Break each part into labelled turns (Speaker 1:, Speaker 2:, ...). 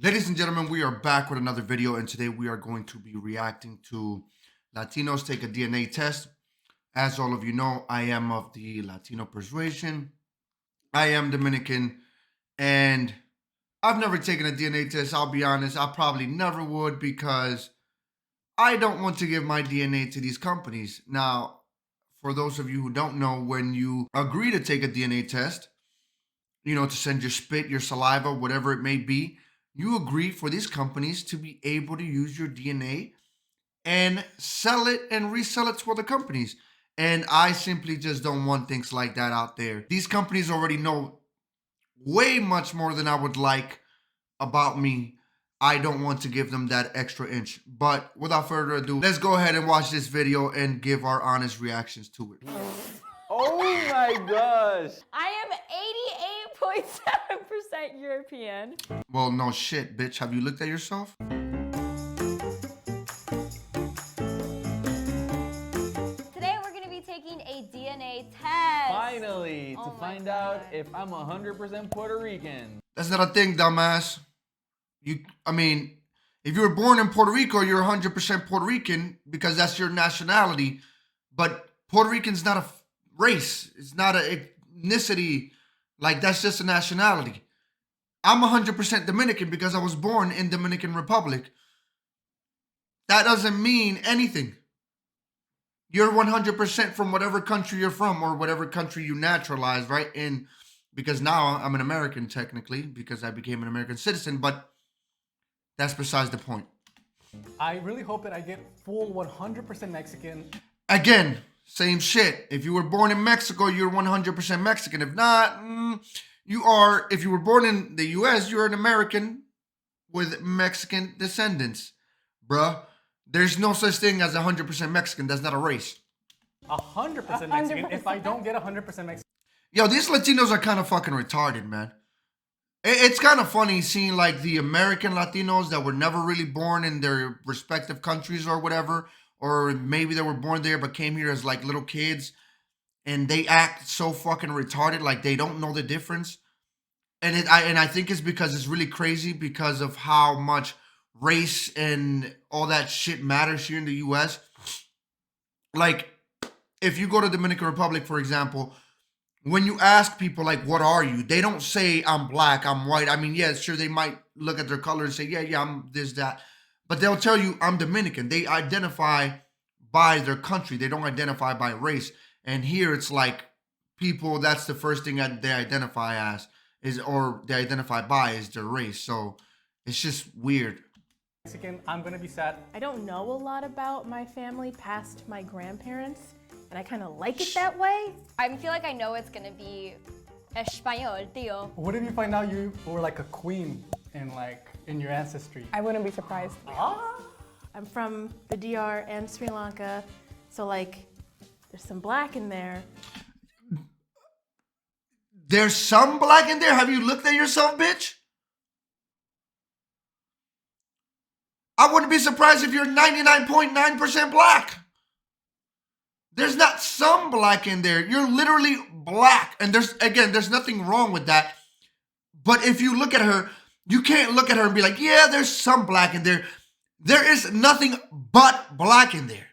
Speaker 1: Ladies and gentlemen, we are back with another video, and today we are going to be reacting to Latinos take a DNA test. As all of you know, I am of the Latino persuasion. I am Dominican, and I've never taken a DNA test. I'll be honest, I probably never would because I don't want to give my DNA to these companies. Now, for those of you who don't know, when you agree to take a DNA test, to send your spit, your saliva, whatever it may be, you agree for these companies to be able to use your DNA and sell it and resell it to other companies. And I simply just don't want things like that out there. These companies already know way much more than I would like about me. I don't want to give them that extra inch. But without further ado, let's go ahead and watch this video and give our honest reactions to it.
Speaker 2: Oh my gosh.
Speaker 3: I am 88.7% European.
Speaker 1: Well, no shit, bitch. Have you looked at yourself?
Speaker 3: Today we're going to be taking a DNA test.
Speaker 2: Finally,
Speaker 3: Oh
Speaker 2: to
Speaker 3: my
Speaker 2: find
Speaker 3: God.
Speaker 2: out if I'm 100% Puerto Rican.
Speaker 1: That's not a thing, dumbass. If you were born in Puerto Rico, you're 100% Puerto Rican because that's your nationality. But Puerto Rican's not a race. It's not an ethnicity. Like, that's just a nationality. I'm 100% Dominican because I was born in Dominican Republic. That doesn't mean anything. You're 100% from whatever country you're from or whatever country you naturalized, right? And because now I'm an American technically because I became an American citizen, but that's besides the point.
Speaker 4: I really hope that I get full 100% Mexican.
Speaker 1: Again, same shit. If you were born in Mexico, you're 100% Mexican. If not, you are. If you were born in the U.S., you're an American with Mexican descendants, bruh. There's no such thing as 100% Mexican. That's not a race.
Speaker 4: 100% Mexican if I don't get 100% Mexican.
Speaker 1: Yo, these Latinos are kind of fucking retarded, man. It's kind of funny seeing like the American Latinos that were never really born in their respective countries or whatever, or maybe they were born there but came here as like little kids, and they act so fucking retarded, like they don't know the difference. And I think it's because it's really crazy because of how much race and all that shit matters here in the U.S. Like, if you go to Dominican Republic, for example, when you ask people, like, what are you? They don't say, I'm black, I'm white. I mean, yeah, sure, they might look at their color and say, yeah, I'm this, that. But they'll tell you, I'm Dominican. They identify by their country. They don't identify by race. And here it's like people, that's the first thing that they identify as, or they identify by is their race. So it's just weird.
Speaker 4: I'm gonna be sad.
Speaker 5: I don't know a lot about my family past my grandparents, and I kind of like it that way.
Speaker 3: I feel like I know it's going to be español, tío.
Speaker 4: What if you find out you were like a queen in your ancestry?
Speaker 5: I wouldn't be surprised. I'm from the DR and Sri Lanka, so like there's some black in there.
Speaker 1: There's some black in there? Have you looked at yourself, bitch? I wouldn't be surprised if you're 99.9% black. There's not some black in there. You're literally black. And there's nothing wrong with that. But if you look at her, you can't look at her and be like, yeah, there's some black in there. There is nothing but black in there.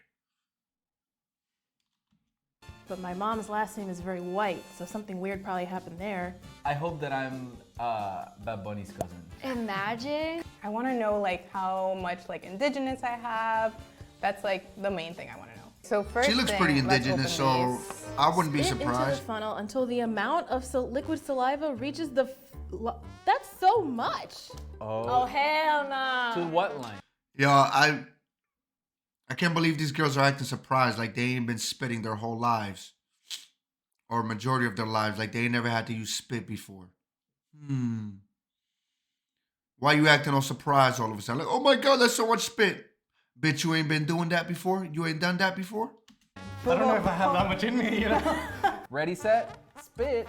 Speaker 5: But my mom's last name is very white, so something weird probably happened there.
Speaker 2: I hope that I'm Bad Bunny's cousin.
Speaker 3: Imagine.
Speaker 6: I want to know like how much like indigenous I have. That's like the main thing I want to know. So first
Speaker 1: She looks
Speaker 6: thing,
Speaker 1: pretty
Speaker 6: let's
Speaker 1: indigenous, so
Speaker 6: open these.
Speaker 1: I wouldn't be
Speaker 5: Spit into the
Speaker 1: surprised.
Speaker 5: funnel until the amount of liquid saliva reaches the. That's so much.
Speaker 3: Oh, hell no.
Speaker 2: To what line?
Speaker 1: Yo, I can't believe these girls are acting surprised like they ain't been spitting their whole lives. Or majority of their lives. Like they ain't never had to use spit before. Why you acting all surprised all of a sudden? Like, oh my God, that's so much spit. Bitch, you ain't been doing that before? You ain't done that before?
Speaker 4: I don't know if I have that much in me, you know?
Speaker 2: Ready, set, spit.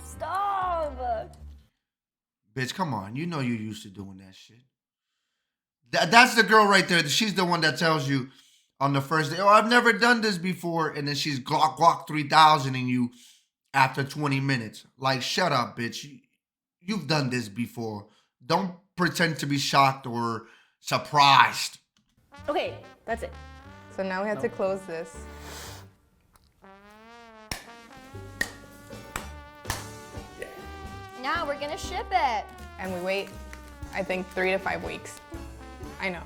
Speaker 3: Stop.
Speaker 1: Bitch, come on. You know you used to doing that shit. That's the girl right there. She's the one that tells you on the first day, oh, I've never done this before. And then she's Glock 3000 and you after 20 minutes. Like, shut up, bitch. You've done this before. Don't pretend to be shocked or surprised.
Speaker 5: Okay, that's it.
Speaker 6: So now we have to close this.
Speaker 3: Now we're gonna ship it.
Speaker 6: And we wait, I think, 3 to 5 weeks. I know.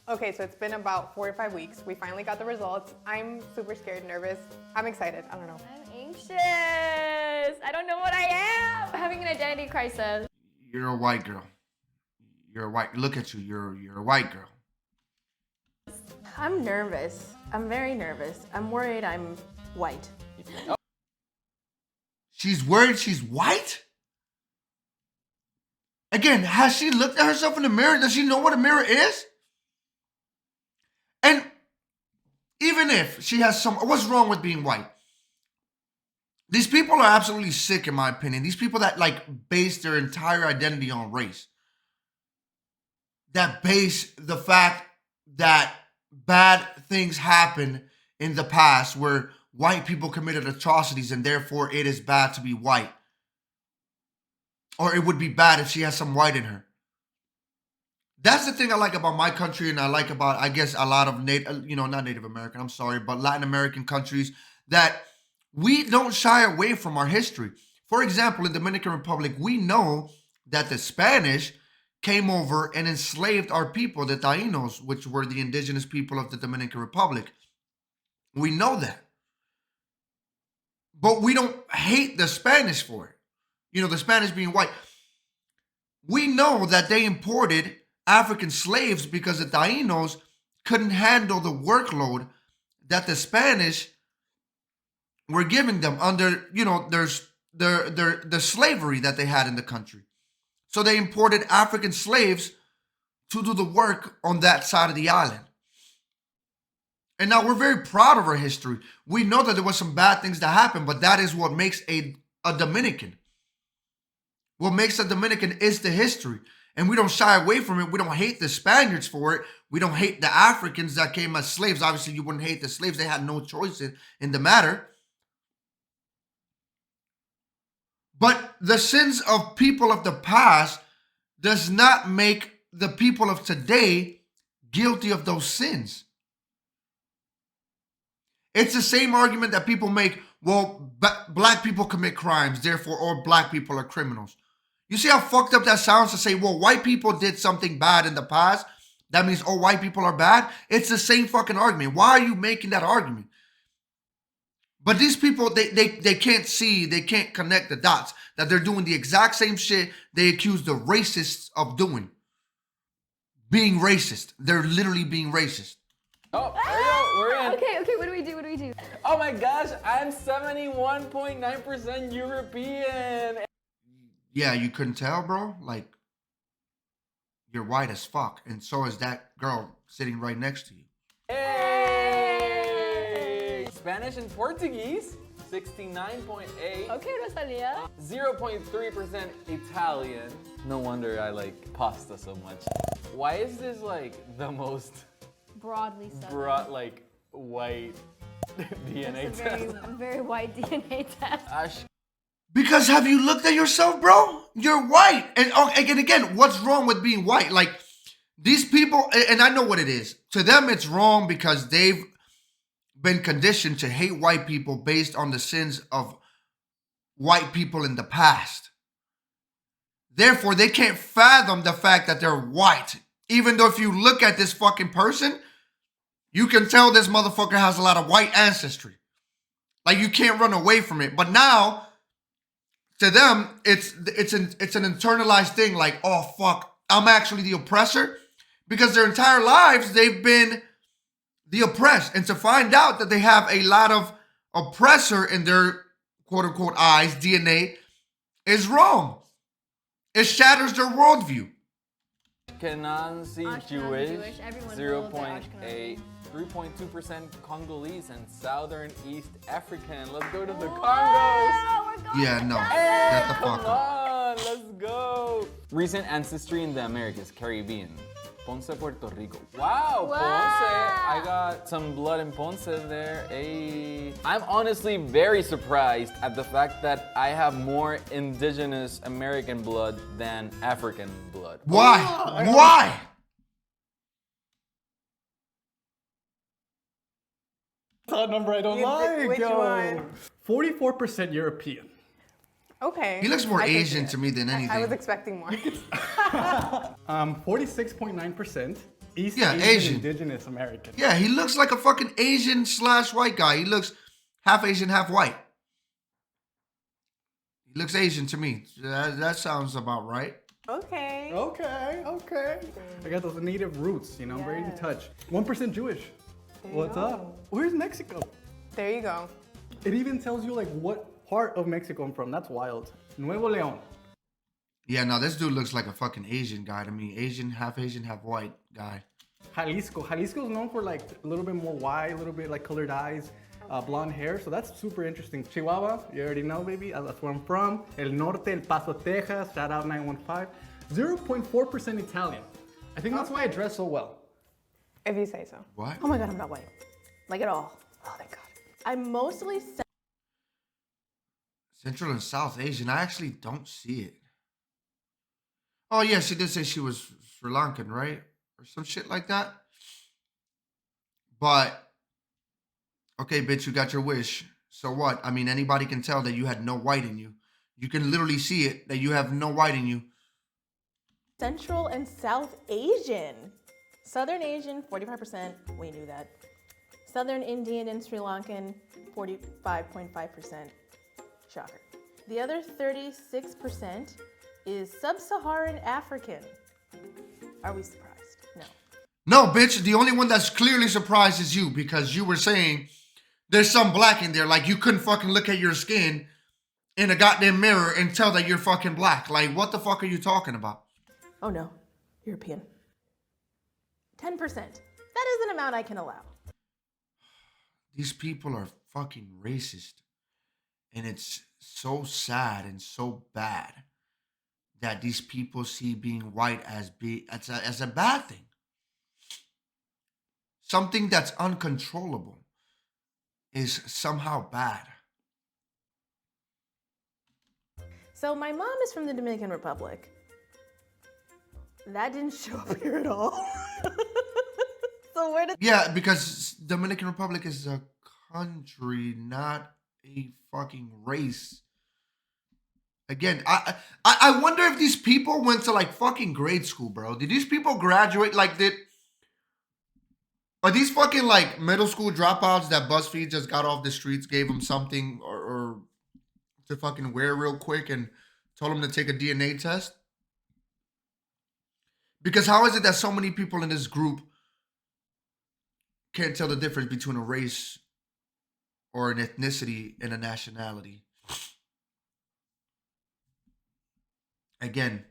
Speaker 6: Okay, so it's been about 4 to 5 weeks. We finally got the results. I'm super scared, nervous. I'm excited. I don't know.
Speaker 3: I'm anxious. I don't know what I am. I'm having an identity crisis.
Speaker 1: You're a white girl. You're a white. Look at you. You're a white girl.
Speaker 5: I'm nervous. I'm very nervous. I'm worried I'm white.
Speaker 1: She's worried she's white? Again, has she looked at herself in the mirror? Does she know what a mirror is? And even if she has some, what's wrong with being white? These people are absolutely sick, in my opinion. These people that like base their entire identity on race. That base the fact that bad things happen in the past where white people committed atrocities and therefore it is bad to be white. Or it would be bad if she has some white in her. That's the thing I like about my country, and I like about, I guess, a lot of not Native American, I'm sorry, but Latin American countries, that we don't shy away from our history. For example, in the Dominican Republic, we know that the Spanish came over and enslaved our people, the Taínos, which were the indigenous people of the Dominican Republic. We know that. But we don't hate the Spanish for it. You know, the Spanish being white. We know that they imported African slaves because the Taínos couldn't handle the workload that the Spanish were giving them under, the slavery that they had in the country. So they imported African slaves to do the work on that side of the island. And now we're very proud of our history. We know that there was some bad things that happened, but that is what makes a Dominican. What makes a Dominican is the history. And we don't shy away from it. We don't hate the Spaniards for it. We don't hate the Africans that came as slaves. Obviously, you wouldn't hate the slaves. They had no choice in the matter. But the sins of people of the past does not make the people of today guilty of those sins. It's the same argument that people make, well, black people commit crimes, therefore all black people are criminals. You see how fucked up that sounds to say, well, white people did something bad in the past, that means all white people are bad? It's the same fucking argument. Why are you making that argument? But these people, they can't see, they can't connect the dots, that they're doing the exact same shit they accuse the racists of doing. Being racist. They're literally being racist.
Speaker 2: Oh, there you go. We're in.
Speaker 3: Okay, what do we do?
Speaker 2: Oh my gosh, I'm 71.9% European.
Speaker 1: Yeah, you couldn't tell, bro? Like, you're white as fuck. And so is that girl sitting right next to you.
Speaker 2: Hey! Spanish and Portuguese, 69.8.
Speaker 3: Okay, Rosalia.
Speaker 2: 0.3% Italian. No wonder I like pasta so much. Why is this like the most
Speaker 3: Broadly so.
Speaker 2: white DNA
Speaker 3: It's a
Speaker 2: test?
Speaker 3: very white DNA test.
Speaker 1: Because have you looked at yourself, bro? You're white. And again, what's wrong with being white? Like, these people, and I know what it is. To them, it's wrong because they've been conditioned to hate white people based on the sins of white people in the past. Therefore, they can't fathom the fact that they're white. Even though if you look at this fucking person, you can tell this motherfucker has a lot of white ancestry. Like, you can't run away from it. But now, to them, it's an internalized thing. Like, oh fuck, I'm actually the oppressor, because their entire lives they've been the oppressed, and to find out that they have a lot of oppressor in their quote unquote eyes, DNA, is wrong. It shatters their worldview.
Speaker 2: Ashkenazi
Speaker 3: Ashkenazi
Speaker 2: Jewish,
Speaker 3: Jewish, everyone's a little bit
Speaker 2: 0.8, 3.2% Congolese, and Southern East African. Let's go to the Congos.
Speaker 3: Oh, we're going
Speaker 1: Yeah,
Speaker 3: to
Speaker 1: no.
Speaker 3: Ghana.
Speaker 1: Get the
Speaker 2: Come
Speaker 1: fuck up.
Speaker 2: on, let's go. Recent ancestry in the Americas, Caribbean. Ponce, Puerto Rico. Wow, Ponce. I got some blood in Ponce there. Hey. I'm honestly very surprised at the fact that I have more indigenous American blood than African blood.
Speaker 1: Why? Why?
Speaker 4: That's a number I don't like.
Speaker 6: Which one?
Speaker 4: 44% European.
Speaker 6: Okay.
Speaker 1: He looks more
Speaker 6: I can see
Speaker 1: Asian
Speaker 6: it.
Speaker 1: to me than anything.
Speaker 6: I was expecting more.
Speaker 4: 46.9% East
Speaker 1: Yeah,
Speaker 4: Asian,
Speaker 1: Asian.
Speaker 4: indigenous American.
Speaker 1: Yeah, he looks like a fucking Asian / white guy. He looks half Asian, half white. He looks Asian to me. That sounds about right.
Speaker 6: Okay.
Speaker 4: Okay. I got those native roots, you know, I'm very in touch. 1% Jewish. What's up? Where's Mexico?
Speaker 6: There you go.
Speaker 4: It even tells you like what part of Mexico I'm from. That's wild. Nuevo León.
Speaker 1: Yeah, no, this dude looks like a fucking Asian guy to me. Asian, half white guy.
Speaker 4: Jalisco. Jalisco is known for like a little bit more white, a little bit like colored eyes, blonde hair. So that's super interesting. Chihuahua, you already know, baby. That's where I'm from. El Norte, El Paso, Texas. Shout out 915. 0.4% Italian. I think that's why I dress so well.
Speaker 6: If you say so.
Speaker 1: What?
Speaker 5: Oh my God, I'm not white. Like at all.
Speaker 6: Oh, thank God.
Speaker 5: I'm mostly
Speaker 1: Central and South Asian. I actually don't see it. Oh yeah, she did say she was Sri Lankan, right? Or some shit like that. But okay, bitch, you got your wish. So what? I mean, anybody can tell that you had no white in you. You can literally see it that you have no white in you.
Speaker 5: Central and South Asian. Southern Asian, 45%. We knew that. Southern Indian and Sri Lankan, 45.5%. Shocker. The other 36% is Sub-Saharan African. Are we surprised? No.
Speaker 1: No, bitch, the only one that's clearly surprised is you because you were saying there's some black in there. Like you couldn't fucking look at your skin in a goddamn mirror and tell that you're fucking black. Like what the fuck are you talking about?
Speaker 5: Oh no, European. 10%. That is an amount I can allow.
Speaker 1: These people are fucking racist. And it's so sad and so bad that these people see being white as a bad thing. Something that's uncontrollable is somehow bad.
Speaker 5: So my mom is from the Dominican Republic. That didn't show up here at all. So where did...
Speaker 1: Yeah, because Dominican Republic is a country, not a fucking race. Again, I wonder if these people went to like fucking grade school, bro. Did these people graduate? Are these fucking like middle school dropouts that BuzzFeed just got off the streets, gave them something or to fucking wear real quick and told them to take a DNA test? Because how is it that so many people in this group can't tell the difference between a race or an ethnicity and a nationality? Again,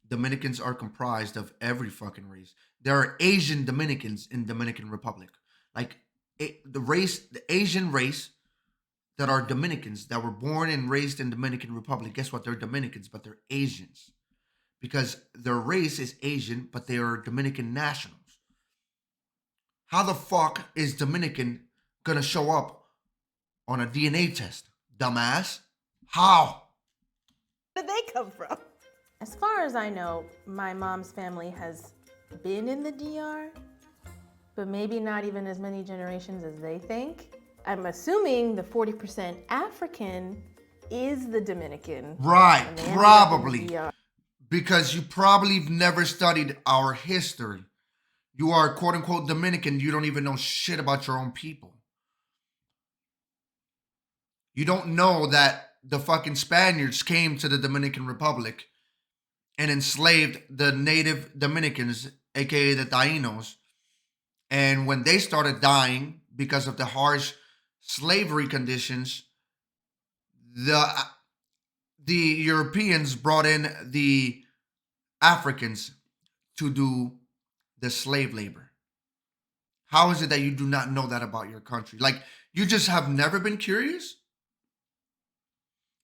Speaker 1: Dominicans are comprised of every fucking race. There are Asian Dominicans in Dominican Republic. Like the Asian race that are Dominicans that were born and raised in Dominican Republic. Guess what? They're Dominicans, but they're Asians. Because their race is Asian, but they are Dominican nationals. How the fuck is Dominican gonna show up on a DNA test? Dumbass. How?
Speaker 5: Where did they come from? As far as I know, my mom's family has been in the DR, but maybe not even as many generations as they think. I'm assuming the 40% African is the Dominican.
Speaker 1: Right,
Speaker 5: and they ended up in the
Speaker 1: probably.
Speaker 5: DR.
Speaker 1: Because you probably never studied our history. You are quote unquote Dominican. You don't even know shit about your own people. You don't know that the fucking Spaniards came to the Dominican Republic and enslaved the native Dominicans, aka the Tainos. And when they started dying because of the harsh slavery conditions, the Europeans brought in the Africans to do the slave labor. How is it that you do not know that about your country? Like, you just have never been curious?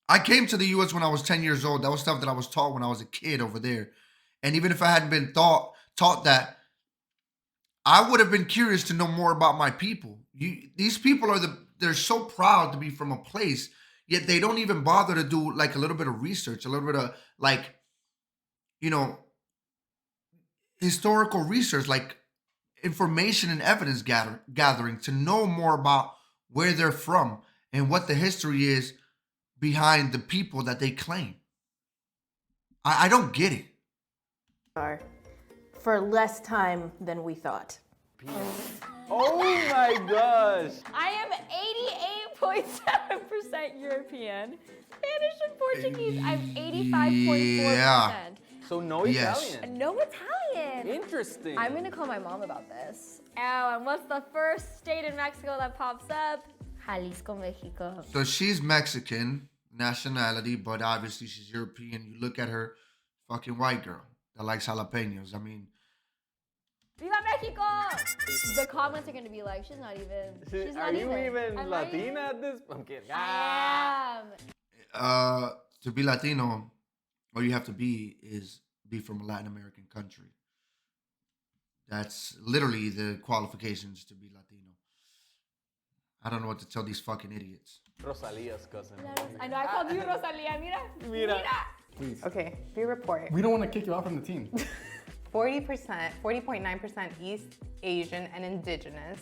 Speaker 1: I came to the U.S. when I was 10 years old. That was stuff that I was taught when I was a kid over there. And even if I hadn't been taught that, I would have been curious to know more about my people. These people they're so proud to be from a place, yet they don't even bother to do like a little bit of research, a little bit of like, historical research, like information and evidence gathering to know more about where they're from and what the history is behind the people that they claim. I don't get it.
Speaker 5: For less time than we thought.
Speaker 2: Oh my gosh.
Speaker 3: I am 88.7% European. Spanish and Portuguese, I'm 85.4%.
Speaker 1: Yeah.
Speaker 2: So no
Speaker 1: Yes.
Speaker 2: Italian.
Speaker 3: No Italian.
Speaker 2: Interesting.
Speaker 3: I'm gonna call my mom about this. Oh, and what's the first state in Mexico that pops up? Jalisco, Mexico.
Speaker 1: So she's Mexican nationality, but obviously she's European. You look at her, fucking white girl that likes jalapenos. I mean,
Speaker 3: Viva Mexico! The comments are gonna be like, she's not even. She's not
Speaker 2: Are you even
Speaker 3: I'm not
Speaker 2: Latina
Speaker 3: even-
Speaker 2: at this? I'm kidding.
Speaker 3: I am.
Speaker 1: to be Latino, all you have to be is be from a Latin American country. That's literally the qualifications to be Latino. I don't know what to tell these fucking idiots.
Speaker 2: Rosalia's cousin.
Speaker 3: I know I called you Rosalia. Mira.
Speaker 2: Mira.
Speaker 4: Please.
Speaker 6: Okay, view report.
Speaker 4: We don't want to kick you out from the team.
Speaker 6: 40.9% East Asian and Indigenous.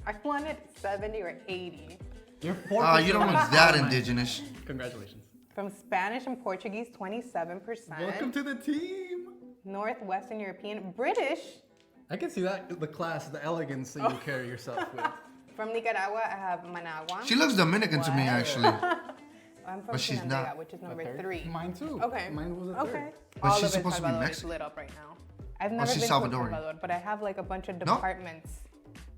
Speaker 6: I wanted 70 or 80.
Speaker 4: You're 4%.
Speaker 1: You don't look that indigenous.
Speaker 4: Congratulations.
Speaker 6: From Spanish and Portuguese, 27%.
Speaker 4: Welcome to the team.
Speaker 6: Northwestern European, British.
Speaker 4: I can see that, the class, the elegance that you carry yourself with.
Speaker 6: From Nicaragua, I have Managua.
Speaker 1: She looks Dominican to me,
Speaker 6: What?
Speaker 1: actually.
Speaker 6: I'm from
Speaker 1: but she's
Speaker 6: Sinaloa,
Speaker 1: not.
Speaker 6: which is
Speaker 4: A
Speaker 6: number
Speaker 4: third?
Speaker 6: 3.
Speaker 4: Mine too.
Speaker 6: Okay.
Speaker 4: Mine was a third.
Speaker 6: Okay.
Speaker 1: But
Speaker 6: All
Speaker 1: she's
Speaker 6: of
Speaker 1: supposed to be
Speaker 6: El Salvador is
Speaker 1: Mexican.
Speaker 6: lit up right now. I've never
Speaker 1: she's
Speaker 6: been to El
Speaker 1: Salvadorian.
Speaker 6: Salvador, but I have like a bunch of
Speaker 1: No.
Speaker 6: departments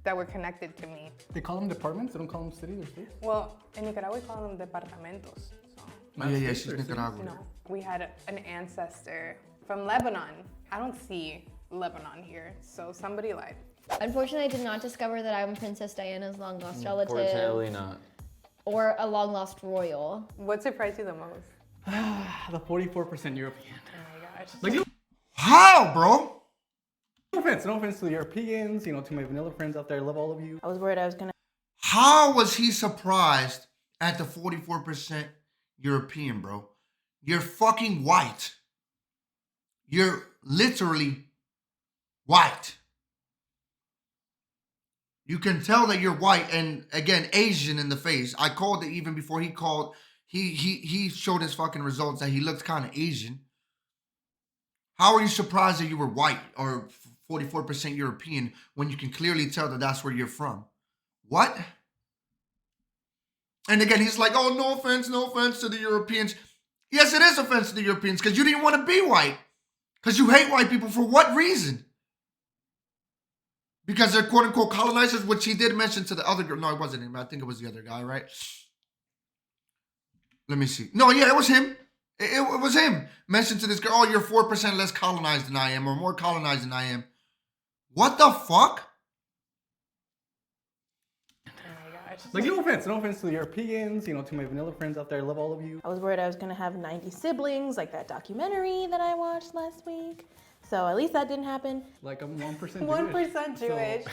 Speaker 6: that were connected to me.
Speaker 4: They call them departments. They don't call them cities or states.
Speaker 6: Well, in Nicaragua, we call them departamentos. So,
Speaker 1: Oh, yeah,
Speaker 4: States
Speaker 1: she's
Speaker 4: or cities?
Speaker 1: Nicaraguan.
Speaker 6: you know, we had an ancestor from Lebanon. I don't see Lebanon here, so somebody lied.
Speaker 3: Unfortunately, I did not discover that I'm Princess Diana's long lost relative
Speaker 2: Unfortunately not.
Speaker 3: or a long lost royal.
Speaker 6: What surprised you the most?
Speaker 4: The 44% European.
Speaker 6: Oh my gosh.
Speaker 4: Like,
Speaker 1: How, bro?
Speaker 4: no offense to the Europeans, to my vanilla friends out there. I love all of you.
Speaker 5: I was worried I was gonna.
Speaker 1: How was he surprised at the 44% European, bro? You're fucking white. You're literally white. You can tell that you're white, and again, Asian in the face. I called it even before he called. He showed his fucking results that he looked kind of Asian. How are you surprised that you were white or 44% European when you can clearly tell that that's where you're from? What? And again, he's like, oh, no offense to the Europeans. Yes, it is offense to the Europeans because you didn't want to be white. Because you hate white people for what reason? Because they're quote unquote colonizers, which he did mention to the other girl. No, it wasn't him. I think it was the other guy, right? Let me see. No, yeah, it was him. It was him. Mentioned to this girl, oh, you're 4% less colonized than I am, or more colonized than I am. What the fuck?
Speaker 6: Oh my gosh.
Speaker 4: Like, no offense to the Europeans, to my vanilla friends out there. I love all of you.
Speaker 5: I was worried I was gonna have 90 siblings, like that documentary that I watched last week. So at least that didn't happen.
Speaker 4: Like, I'm 1% Jewish.
Speaker 6: 1%
Speaker 4: so-
Speaker 6: Jewish.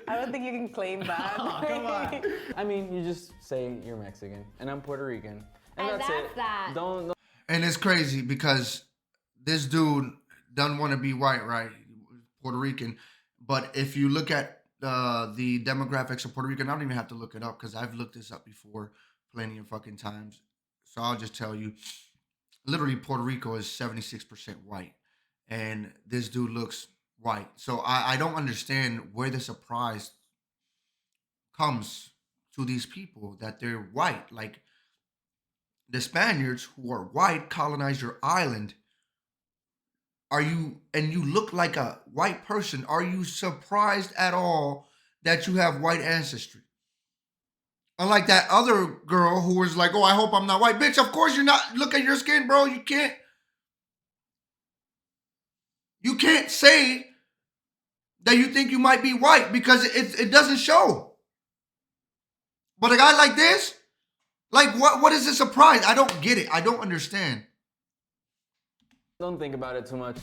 Speaker 6: I don't think you can claim that.
Speaker 4: Oh, come on.
Speaker 2: I mean, you just say you're Mexican and I'm Puerto Rican.
Speaker 3: And
Speaker 2: that's
Speaker 3: that's
Speaker 2: it.
Speaker 3: that.
Speaker 2: Don't
Speaker 1: And it's crazy because this dude doesn't want to be white, right? Puerto Rican. But if you look at the demographics of Puerto Rico, I don't even have to look it up because I've looked this up before plenty of fucking times. So I'll just tell you, literally Puerto Rico is 76% white. And this dude looks white. So I don't understand where the surprise comes to these people that they're white. Like, the Spaniards who are white colonized your island. And you look like a white person. Are you surprised at all that you have white ancestry? Unlike that other girl who was like, oh, I hope I'm not white. Bitch, of course you're not. Look at your skin, bro. You can't say that you think you might be white because it doesn't show. But a guy like this, like, what is the surprise? I don't get it. I don't understand.
Speaker 2: think about it too much.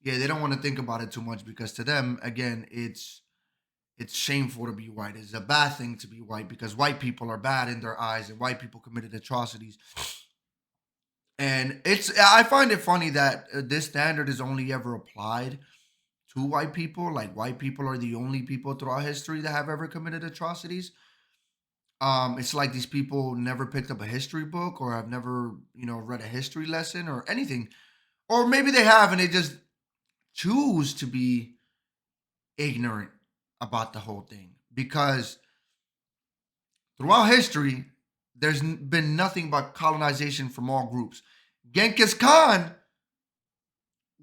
Speaker 1: yeah, they don't want to think about it too much because to them, again, it's shameful to be white. It's a bad thing to be white because white people are bad in their eyes and white people committed atrocities. And I find it funny that this standard is only ever applied to white people. Like white people are the only people throughout history that have ever committed atrocities. It's like these people never picked up a history book or have never, read a history lesson or anything. Or maybe they have and they just choose to be ignorant about the whole thing. Because throughout history, there's been nothing but colonization from all groups. Genghis Khan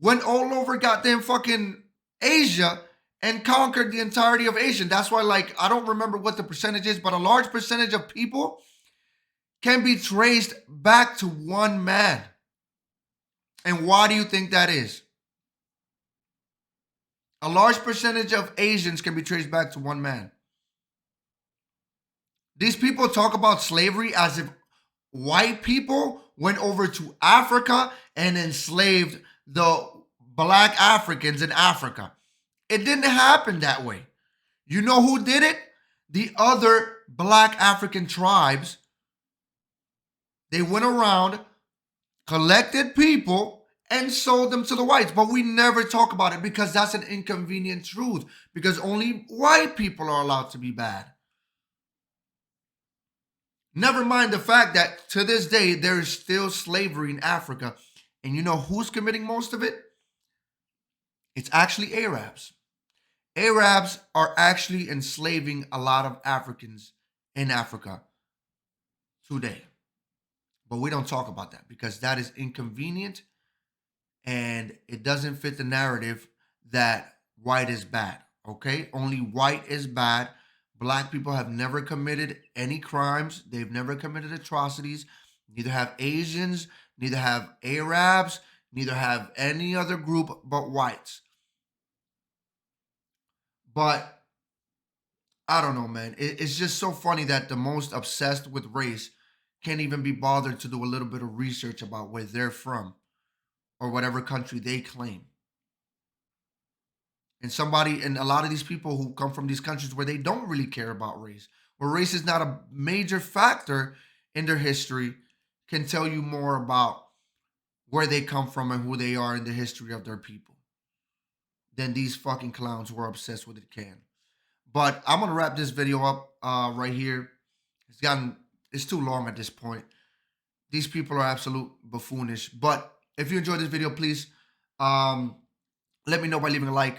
Speaker 1: went all over goddamn fucking Asia and conquered the entirety of Asia. That's why, like, I don't remember what the percentage is, but a large percentage of people can be traced back to one man. And why do you think that is? A large percentage of Asians can be traced back to one man. These people talk about slavery as if white people went over to Africa and enslaved the black Africans in Africa. It didn't happen that way. You know who did it? The other black African tribes. They went around, collected people, and sold them to the whites. But we never talk about it because that's an inconvenient truth. Because only white people are allowed to be bad. Never mind the fact that to this day, there is still slavery in Africa. And you know who's committing most of it? It's actually Arabs. Arabs are actually enslaving a lot of Africans in Africa today. But we don't talk about that because that is inconvenient and it doesn't fit the narrative that white is bad. Okay? Only white is bad. Black people have never committed any crimes. They've never committed atrocities. Neither have Asians, neither have Arabs, neither have any other group but whites. But I don't know, man. It's just so funny that the most obsessed with race can't even be bothered to do a little bit of research about where they're from or whatever country they claim. And a lot of these people who come from these countries where they don't really care about race, where race is not a major factor in their history, can tell you more about where they come from and who they are in the history of their people than these fucking clowns who are obsessed with it can. But I'm gonna wrap this video up right here. It's too long at this point. These people are absolute buffoonish. But if you enjoyed this video, please let me know by leaving a like.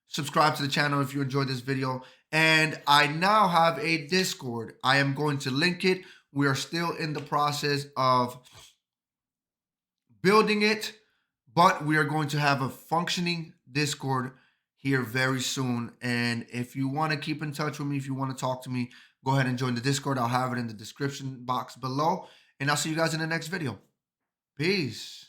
Speaker 1: Subscribe to the channel if you enjoyed this video. And I now have a Discord. I am going to link it. We are still in the process of building it, but we are going to have a functioning Discord here very soon. And if you want to keep in touch with me, if you want to talk to me, go ahead and join the Discord. I'll have it in the description box below. And I'll see you guys in the next video. Peace.